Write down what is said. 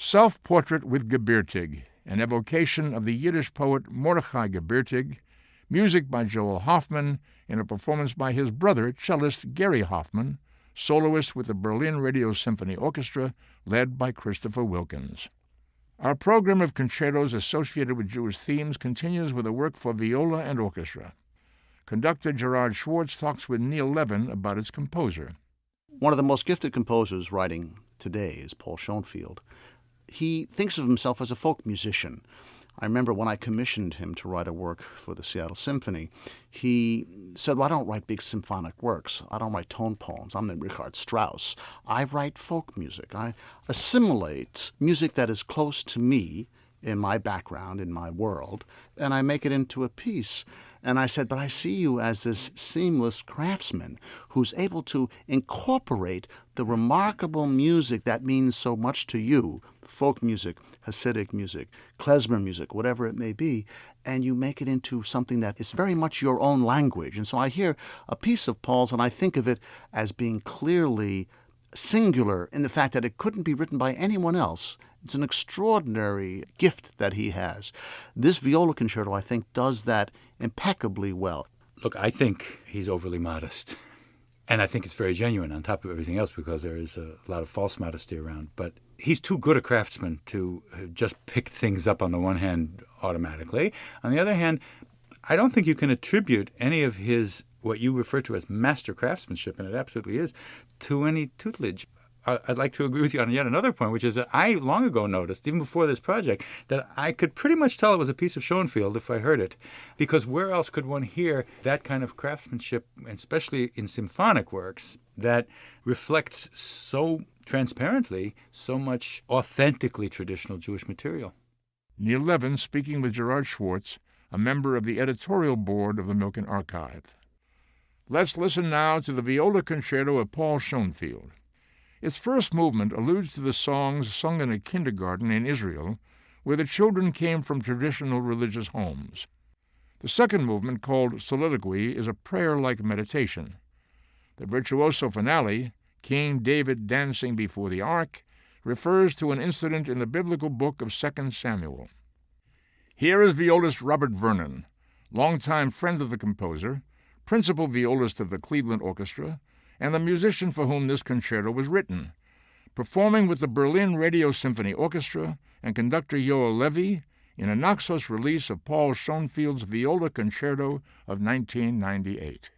Self-Portrait with Gebirtig, an evocation of the Yiddish poet Mordechai Gebirtig, music by Joel Hoffman, in a performance by his brother, cellist Gary Hoffman, soloist with the Berlin Radio Symphony Orchestra, led by Christopher Wilkins. Our program of concertos associated with Jewish themes continues with a work for viola and orchestra. Conductor Gerard Schwartz talks with Neil Levin about its composer. One of the most gifted composers writing today is Paul Schoenfield. He thinks of himself as a folk musician. I remember when I commissioned him to write a work for the Seattle Symphony, he said, well, I don't write big symphonic works. I don't write tone poems. I'm the Richard Strauss. I write folk music. I assimilate music that is close to me in my background, in my world, and I make it into a piece. And I said, but I see you as this seamless craftsman who's able to incorporate the remarkable music that means so much to you, folk music, Hasidic music, klezmer music, whatever it may be, and you make it into something that is very much your own language. And so I hear a piece of Paul's, and I think of it as being clearly singular in the fact that it couldn't be written by anyone else. It's an extraordinary gift that he has. This viola concerto, I think, does that impeccably well. Look, I think he's overly modest. And I think it's very genuine on top of everything else because there is a lot of false modesty around. But he's too good a craftsman to just pick things up on the one hand automatically. On the other hand, I don't think you can attribute any of his, what you refer to as master craftsmanship, and it absolutely is, to any tutelage. I'd like to agree with you on yet another point, which is that I long ago noticed, even before this project, that I could pretty much tell it was a piece of Schoenfield if I heard it. Because where else could one hear that kind of craftsmanship, especially in symphonic works, that reflects so transparently so much authentically traditional Jewish material? Neil Levin speaking with Gerard Schwartz, a member of the editorial board of the Milken Archive. Let's listen now to the viola concerto of Paul Schoenfield. Its first movement alludes to the songs sung in a kindergarten in Israel, where the children came from traditional religious homes. The second movement, called Soliloquy, is a prayer-like meditation. The virtuoso finale, King David dancing before the ark, refers to an incident in the biblical book of 2 Samuel. Here is violist Robert Vernon, longtime friend of the composer, principal violist of the Cleveland Orchestra, and the musician for whom this concerto was written, performing with the Berlin Radio Symphony Orchestra and conductor Yoel Levy in a Naxos release of Paul Schoenfield's Viola Concerto of 1998.